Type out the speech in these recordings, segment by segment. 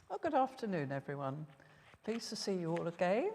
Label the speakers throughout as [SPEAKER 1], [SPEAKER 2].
[SPEAKER 1] Well, good afternoon, everyone. Pleased to see you all again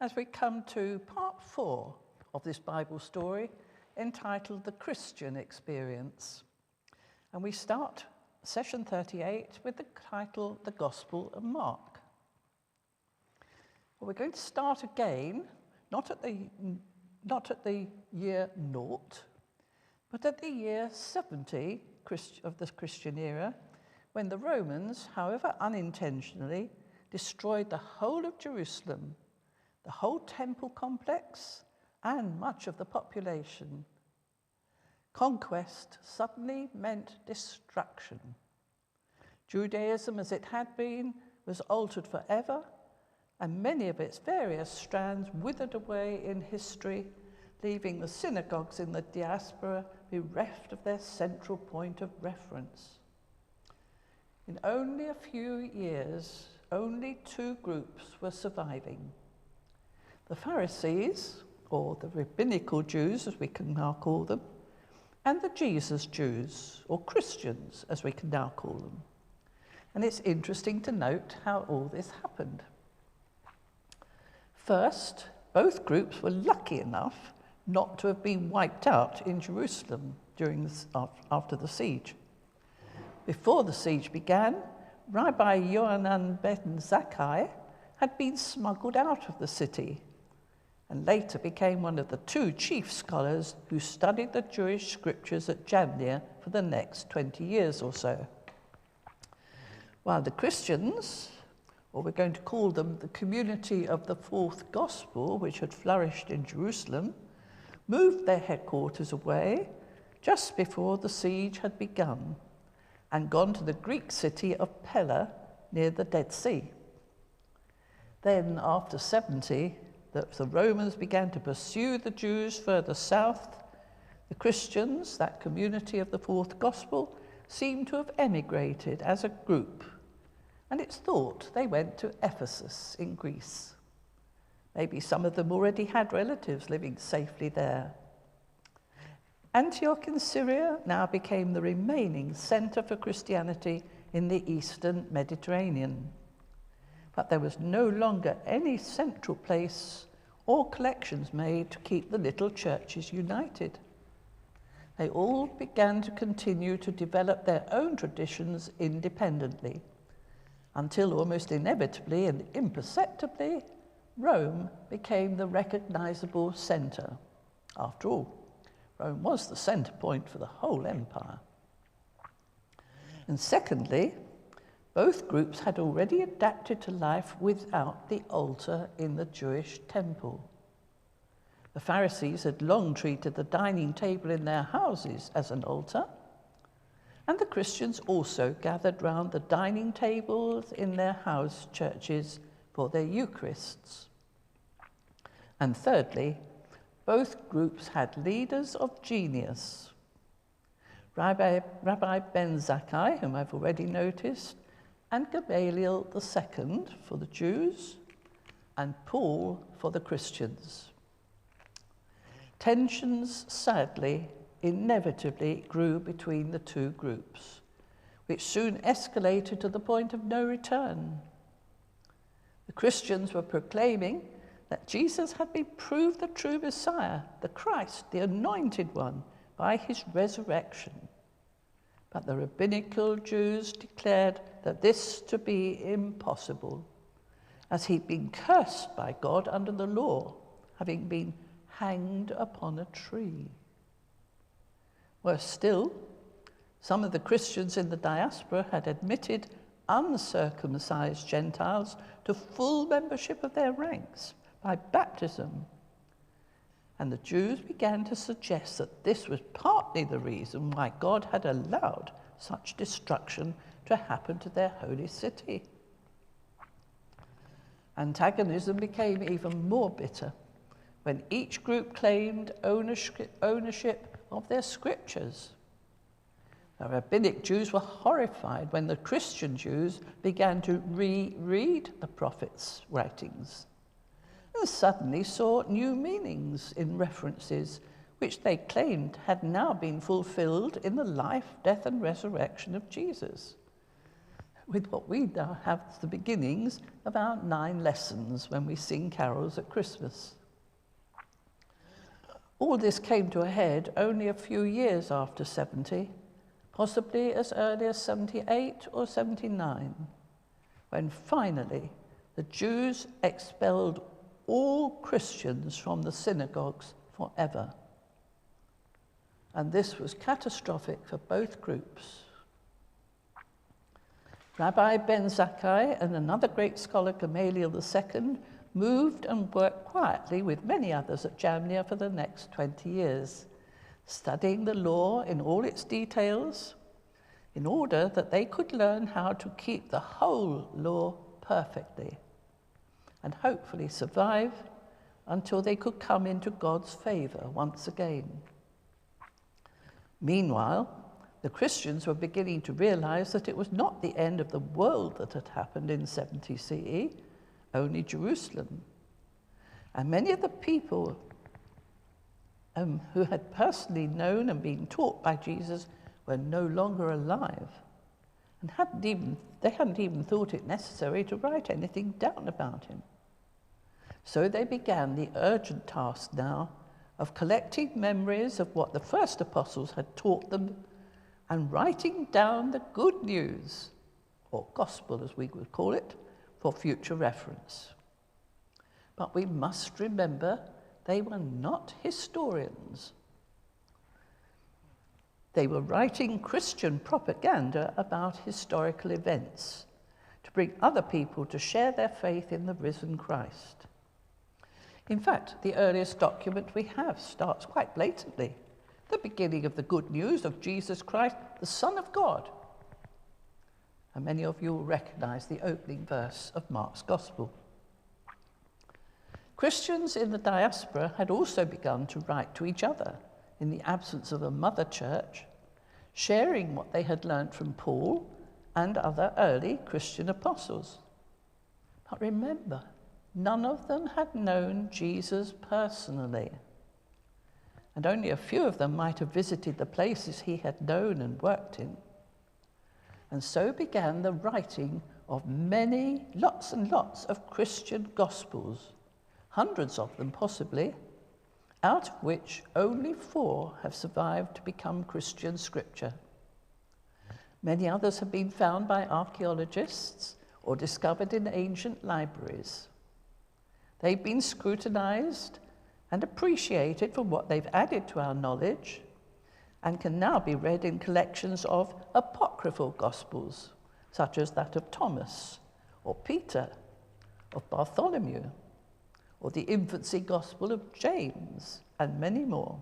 [SPEAKER 1] as we come to part 4 of this Bible story entitled The Christian Experience. And we start session 38 with the title The Gospel of Mark. Well, we're going to start again, not at the year 0, but at the year 70 of the Christian era, when the Romans, however unintentionally, destroyed the whole of Jerusalem, the whole temple complex, and much of the population. Conquest suddenly meant destruction. Judaism, as it had been, was altered forever, and many of its various strands withered away in history, leaving the synagogues in the diaspora bereft of their central point of reference. In only a few years, only 2 groups were surviving. The Pharisees, or the rabbinical Jews, as we can now call them, and the Jesus Jews, or Christians, as we can now call them. And it's interesting to note how all this happened. First, both groups were lucky enough not to have been wiped out in Jerusalem after the siege. Before the siege began, Rabbi Yohanan ben Zakkai had been smuggled out of the city and later became one of the 2 chief scholars who studied the Jewish scriptures at Jamnia for the next 20 years or so. While the Christians, or we're going to call them the community of the Fourth Gospel, which had flourished in Jerusalem, moved their headquarters away just before the siege had begun and gone to the Greek city of Pella near the Dead Sea. Then, after 70, the Romans began to pursue the Jews further south. The Christians, that community of the Fourth Gospel, seemed to have emigrated as a group, and it's thought they went to Ephesus in Greece. Maybe some of them already had relatives living safely there. Antioch in Syria now became the remaining centre for Christianity in the eastern Mediterranean. But there was no longer any central place or collections made to keep the little churches united. They all began to continue to develop their own traditions independently, until almost inevitably and imperceptibly, Rome became the recognizable centre. After all, Rome was the centre point for the whole empire. And secondly, both groups had already adapted to life without the altar in the Jewish temple. The Pharisees had long treated the dining table in their houses as an altar, and the Christians also gathered round the dining tables in their house churches for their Eucharists. And thirdly, both groups had leaders of genius. Rabbi ben Zakkai, whom I've already noticed, and Gamaliel II for the Jews, and Paul for the Christians. Tensions, sadly, inevitably grew between the 2 groups, which soon escalated to the point of no return. The Christians were proclaiming that Jesus had been proved the true Messiah, the Christ, the Anointed One, by his resurrection. But the rabbinical Jews declared that this to be impossible, as he'd been cursed by God under the law, having been hanged upon a tree. Worse still, some of the Christians in the diaspora had admitted uncircumcised Gentiles to full membership of their ranks by baptism. And the Jews began to suggest that this was partly the reason why God had allowed such destruction to happen to their holy city. Antagonism became even more bitter when each group claimed ownership of their scriptures. The rabbinic Jews were horrified when the Christian Jews began to reread the prophets' writings and suddenly saw new meanings in references which they claimed had now been fulfilled in the life, death, and resurrection of Jesus. with what we now have as the beginnings of our 9 lessons when we sing carols at Christmas. All this came to a head only a few years after 70, possibly as early as 78 or 79, when finally the Jews expelled all Christians from the synagogues forever. And this was catastrophic for both groups. Rabbi Ben Zakkai and another great scholar, Gamaliel II, moved and worked quietly with many others at Jamnia for the next 20 years, studying the law in all its details, in order that they could learn how to keep the whole law perfectly and hopefully survive until they could come into God's favor once again. Meanwhile, the Christians were beginning to realize that it was not the end of the world that had happened in 70 CE, only Jerusalem. And many of the people who had personally known and been taught by Jesus were no longer alive, and they hadn't even thought it necessary to write anything down about him. So they began the urgent task now of collecting memories of what the first apostles had taught them and writing down the good news, or gospel as we would call it, for future reference. But we must remember they were not historians. They were writing Christian propaganda about historical events to bring other people to share their faith in the risen Christ. In fact, the earliest document we have starts quite blatantly, the beginning of the good news of Jesus Christ, the Son of God. And many of you will recognize the opening verse of Mark's Gospel. Christians in the diaspora had also begun to write to each other in the absence of a mother church, sharing what they had learned from Paul and other early Christian apostles. But remember, none of them had known Jesus personally, and only a few of them might have visited the places he had known and worked in. And so began the writing of lots and lots of Christian Gospels, hundreds of them possibly, out of which only 4 have survived to become Christian scripture. Many others have been found by archaeologists or discovered in ancient libraries. They've been scrutinized and appreciated for what they've added to our knowledge, and can now be read in collections of apocryphal Gospels, such as that of Thomas, or Peter, of Bartholomew, or the infancy Gospel of James, and many more.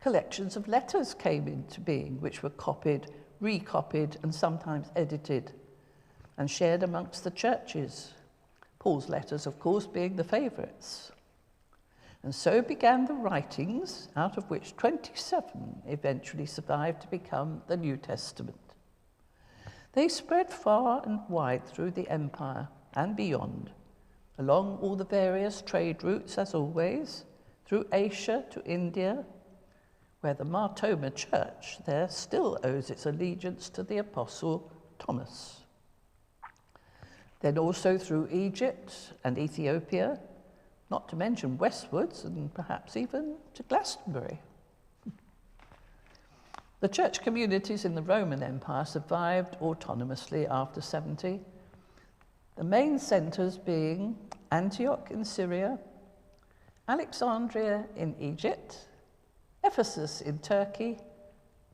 [SPEAKER 1] Collections of letters came into being, which were copied, recopied, and sometimes edited, and shared amongst the churches. Paul's letters, of course, being the favourites. And so began the writings, out of which 27 eventually survived to become the New Testament. They spread far and wide through the empire and beyond, along all the various trade routes, as always, through Asia to India, where the Mar Thoma Church there still owes its allegiance to the Apostle Thomas. Then also through Egypt and Ethiopia, not to mention westwards and perhaps even to Glastonbury. The church communities in the Roman Empire survived autonomously after 70, the main centres being Antioch in Syria, Alexandria in Egypt, Ephesus in Turkey,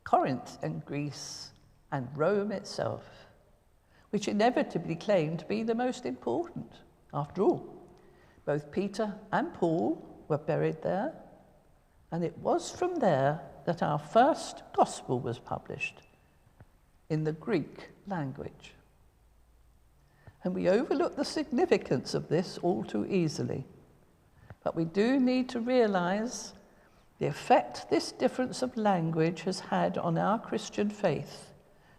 [SPEAKER 1] Corinth in Greece, and Rome itself, which inevitably claimed to be the most important. After all, both Peter and Paul were buried there, and it was from there that our first gospel was published, in the Greek language. And we overlook the significance of this all too easily. But we do need to realize the effect this difference of language has had on our Christian faith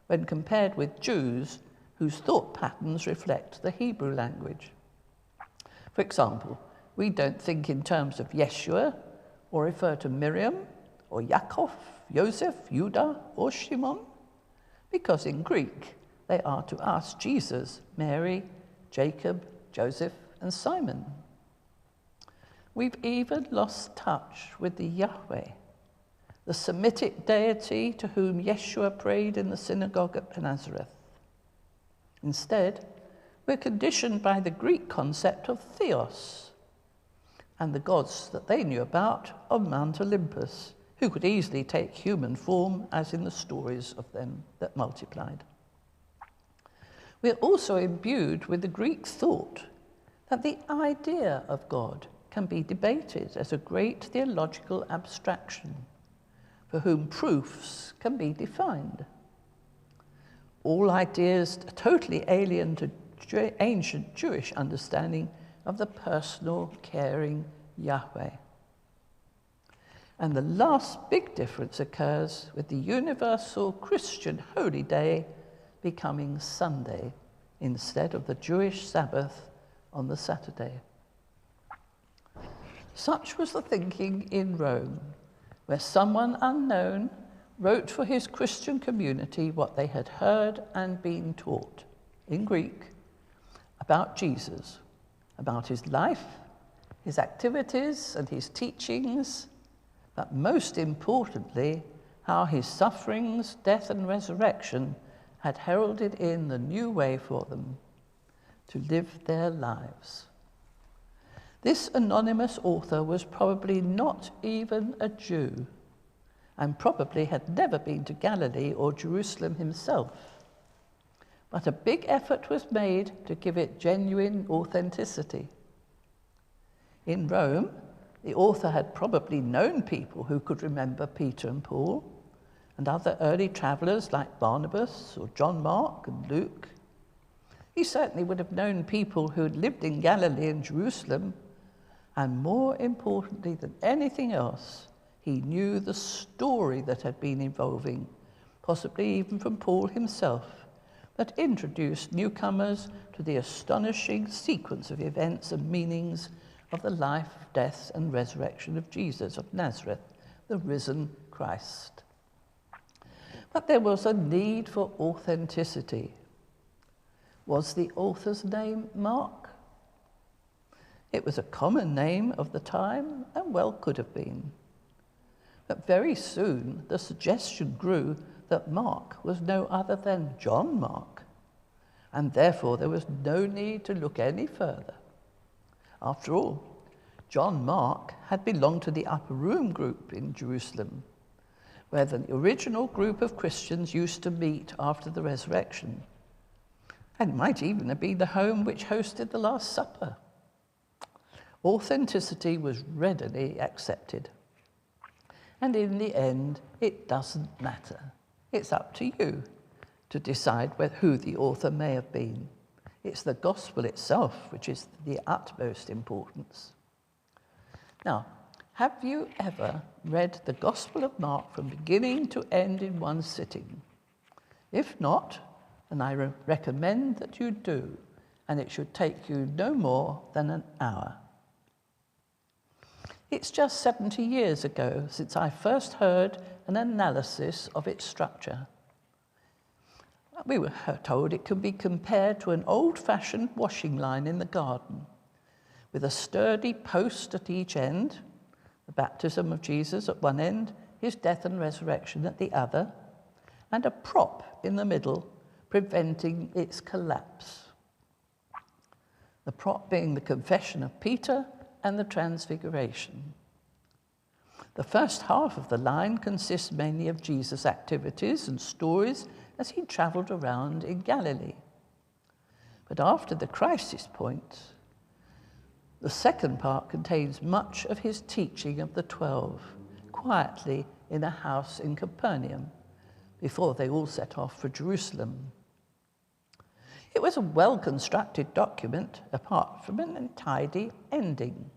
[SPEAKER 1] when compared with Jews whose thought patterns reflect the Hebrew language. For example, we don't think in terms of Yeshua or refer to Miriam or Yaakov, Joseph, Judah, or Shimon, because in Greek they are to us Jesus, Mary, Jacob, Joseph, and Simon. We've even lost touch with the Yahweh, the Semitic deity to whom Yeshua prayed in the synagogue at Nazareth. Instead, we're conditioned by the Greek concept of theos and the gods that they knew about on Mount Olympus, who could easily take human form, as in the stories of them that multiplied. We're also imbued with the Greek thought that the idea of God can be debated as a great theological abstraction, for whom proofs can be defined. All ideas are totally alien to ancient Jewish understanding of the personal, caring Yahweh. And the last big difference occurs with the universal Christian holy day becoming Sunday instead of the Jewish Sabbath on the Saturday. Such was the thinking in Rome, where someone unknown wrote for his Christian community what they had heard and been taught, in Greek, about Jesus, about his life, his activities and his teachings, but most importantly, how his sufferings, death and resurrection had heralded in the new way for them to live their lives. This anonymous author was probably not even a Jew, and probably had never been to Galilee or Jerusalem himself. But a big effort was made to give it genuine authenticity. In Rome, the author had probably known people who could remember Peter and Paul, and other early travellers like Barnabas or John Mark and Luke. He certainly would have known people who had lived in Galilee and Jerusalem, and more importantly than anything else, he knew the story that had been evolving, possibly even from Paul himself, that introduced newcomers to the astonishing sequence of events and meanings of the life, death, and resurrection of Jesus of Nazareth, the risen Christ. But there was a need for authenticity. Was the author's name Mark? It was a common name of the time, and well could have been. But very soon the suggestion grew that Mark was no other than John Mark, and therefore there was no need to look any further. After all, John Mark had belonged to the Upper Room group in Jerusalem, where the original group of Christians used to meet after the resurrection, and might even have been the home which hosted the Last Supper. Authenticity was readily accepted. And in the end, it doesn't matter. It's up to you to decide who the author may have been. It's the gospel itself which is the utmost importance. Now, have you ever read the Gospel of Mark from beginning to end in one sitting? If not, then I recommend that you do, and it should take you no more than an hour. It's just 70 years ago since I first heard an analysis of its structure. We were told it could be compared to an old-fashioned washing line in the garden, with a sturdy post at each end, the baptism of Jesus at one end, his death and resurrection at the other, and a prop in the middle, preventing its collapse. The prop being the confession of Peter and the transfiguration. The first half of the line consists mainly of Jesus' activities and stories as he travelled around in Galilee. But after the crisis point, the second part contains much of his teaching of the 12, quietly in a house in Capernaum, before they all set off for Jerusalem. It was a well-constructed document, apart from an untidy ending.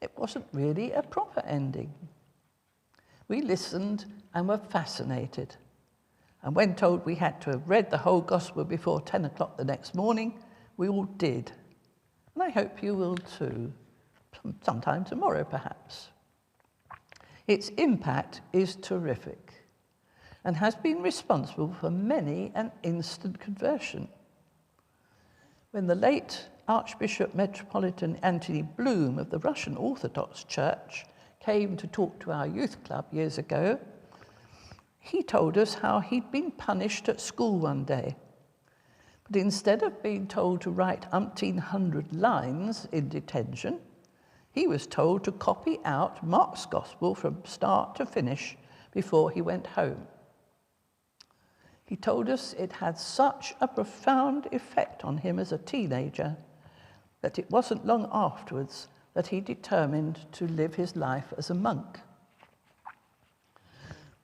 [SPEAKER 1] It wasn't really a proper ending. We listened and were fascinated. And when told we had to have read the whole gospel before 10 o'clock the next morning, we all did. And I hope you will too, sometime tomorrow perhaps. Its impact is terrific. and has been responsible for many an instant conversion. When the late Archbishop Metropolitan Anthony Bloom of the Russian Orthodox Church came to talk to our youth club years ago, he told us how he'd been punished at school one day. But instead of being told to write umpteen hundred lines in detention, he was told to copy out Mark's Gospel from start to finish before he went home. He told us it had such a profound effect on him as a teenager that it wasn't long afterwards that he determined to live his life as a monk.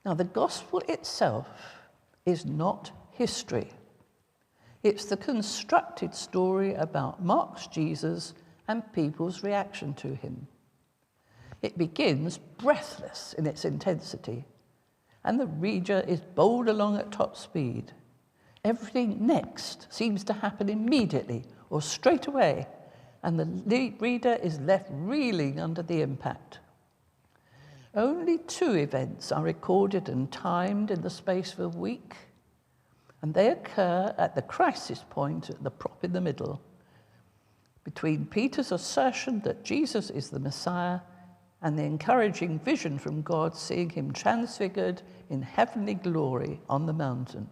[SPEAKER 1] Now, the gospel itself is not history. It's the constructed story about Mark's Jesus and people's reaction to him. It begins breathless in its intensity, and the reader is bowled along at top speed. Everything next seems to happen immediately or straight away, and the reader is left reeling under the impact. Only 2 events are recorded and timed in the space of a week, and they occur at the crisis point at the prop in the middle, between Peter's assertion that Jesus is the Messiah and the encouraging vision from God seeing him transfigured in heavenly glory on the mountain.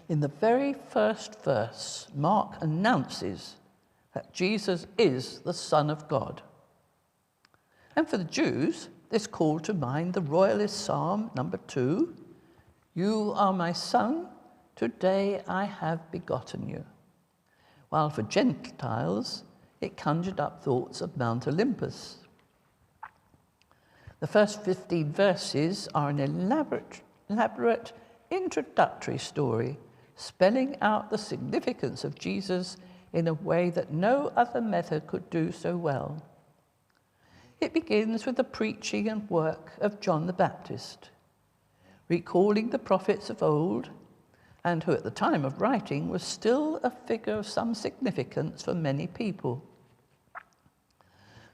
[SPEAKER 1] In the very first verse, Mark announces that Jesus is the Son of God. And for the Jews, this called to mind the royalist psalm number 2, "You are my son, today I have begotten you." While for Gentiles, it conjured up thoughts of Mount Olympus. The first 15 verses are an elaborate introductory story, spelling out the significance of Jesus in a way that no other method could do so well. It begins with the preaching and work of John the Baptist, recalling the prophets of old, and who at the time of writing was still a figure of some significance for many people.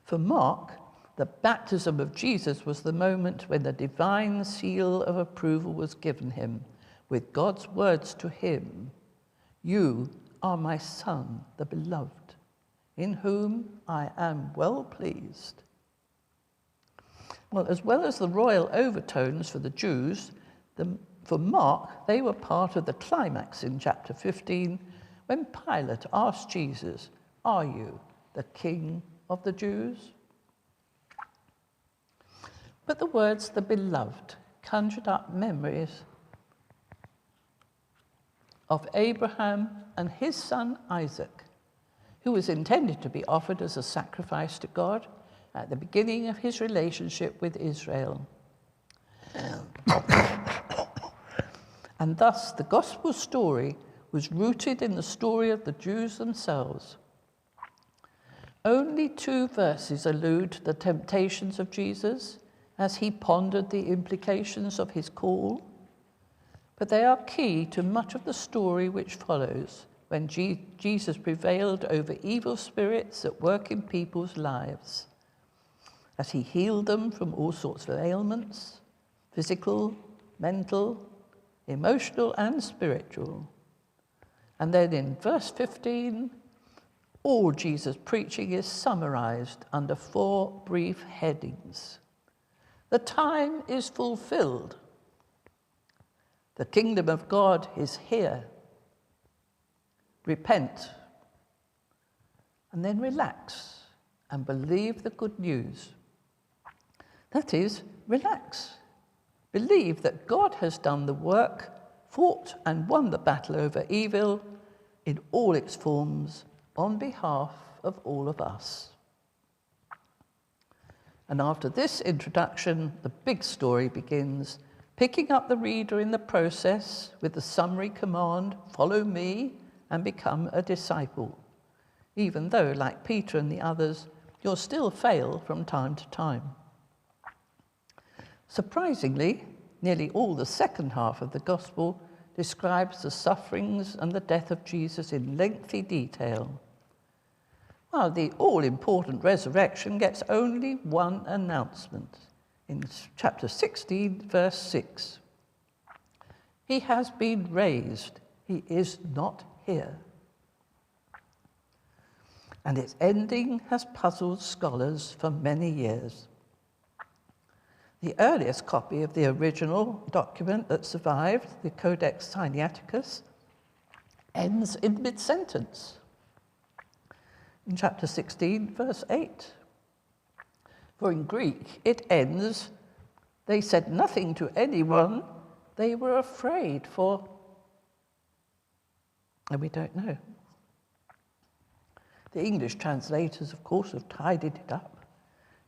[SPEAKER 1] For Mark, the baptism of Jesus was the moment when the divine seal of approval was given him, with God's words to him, "You are my Son, the beloved, in whom I am well pleased." Well, as well as the royal overtones for the Jews, for Mark, they were part of the climax in chapter 15, when Pilate asked Jesus, "Are you the King of the Jews?" But the words "the beloved" conjured up memories of Abraham and his son Isaac, who was intended to be offered as a sacrifice to God at the beginning of his relationship with Israel. And thus the gospel story was rooted in the story of the Jews themselves. Only 2 verses allude to the temptations of Jesus as he pondered the implications of his call, but they are key to much of the story which follows when Jesus prevailed over evil spirits at work in people's lives, as he healed them from all sorts of ailments, physical, mental, emotional, and spiritual. And then in verse 15, all Jesus' preaching is summarized under 4 brief headings. The time is fulfilled. The kingdom of God is here. Repent. And then relax and believe the good news. That is, relax. Believe that God has done the work, fought and won the battle over evil in all its forms on behalf of all of us. And after this introduction, the big story begins, picking up the reader in the process with the summary command, "Follow me and become a disciple," even though, like Peter and the others, you'll still fail from time to time. Surprisingly, nearly all the second half of the gospel describes the sufferings and the death of Jesus in lengthy detail, while the all-important resurrection gets only one announcement in chapter 16, verse 6. He has been raised. He is not here. And its ending has puzzled scholars for many years. The earliest copy of the original document that survived, the Codex Sinaiticus, ends in mid-sentence in chapter 16, verse 8. For in Greek, it ends, they said nothing to anyone, they were afraid for, and we don't know. The English translators, of course, have tidied it up,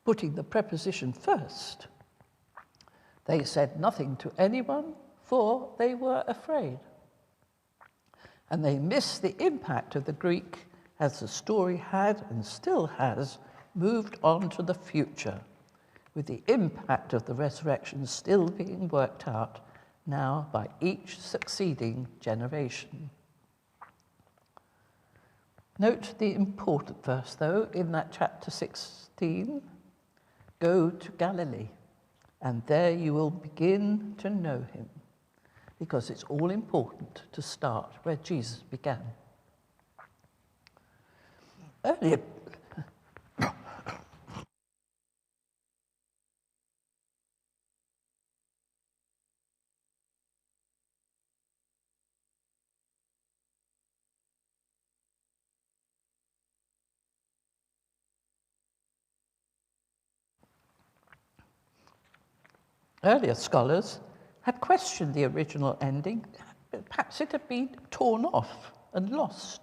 [SPEAKER 1] putting the preposition first. They said nothing to anyone, for they were afraid. And they missed the impact of the Greek as the story had and still has moved on to the future, with the impact of the resurrection still being worked out now by each succeeding generation. Note the important verse, though, in that chapter 16. Go to Galilee, and there you will begin to know him, because it's all important to start where Jesus began. Earlier scholars had questioned the original ending. Perhaps it had been torn off and lost.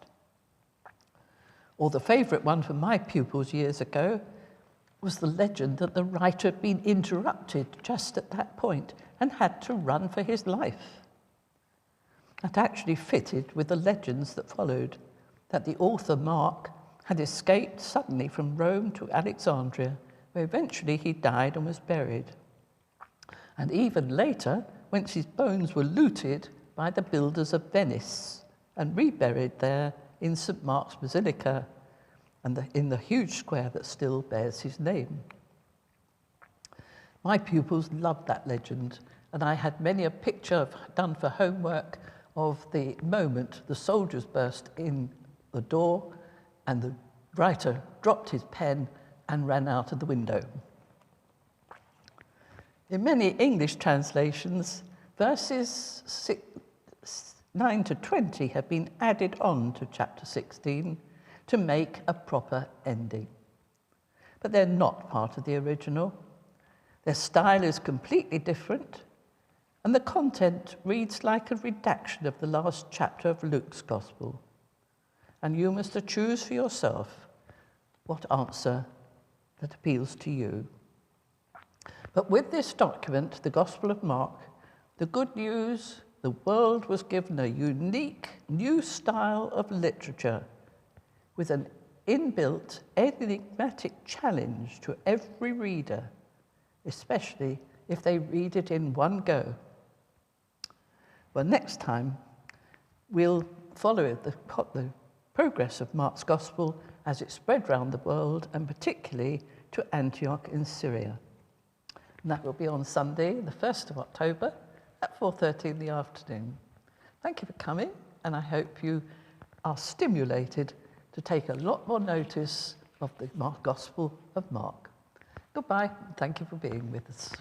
[SPEAKER 1] Or the favourite one for my pupils years ago was the legend that the writer had been interrupted just at that point and had to run for his life. That actually fitted with the legends that followed, that the author Mark had escaped suddenly from Rome to Alexandria, where eventually he died and was buried. And even later, when his bones were looted by the builders of Venice and reburied there in St. Mark's Basilica and in the huge square that still bears his name. My pupils loved that legend, and I had many a picture done for homework of the moment the soldiers burst in the door and the writer dropped his pen and ran out of the window. In many English translations, verses 9 to 20 have been added on to chapter 16 to make a proper ending. But they're not part of the original. Their style is completely different, and the content reads like a redaction of the last chapter of Luke's Gospel. And you must choose for yourself what answer that appeals to you. But with this document, the Gospel of Mark, the good news, the world was given a unique new style of literature with an inbuilt enigmatic challenge to every reader, especially if they read it in one go. Well, next time, we'll follow the progress of Mark's Gospel as it spread around the world, and particularly to Antioch in Syria. And that will be on Sunday, the 1st of October, at 4:30 in the afternoon. Thank you for coming, and I hope you are stimulated to take a lot more notice of the Gospel of Mark. Goodbye, and thank you for being with us.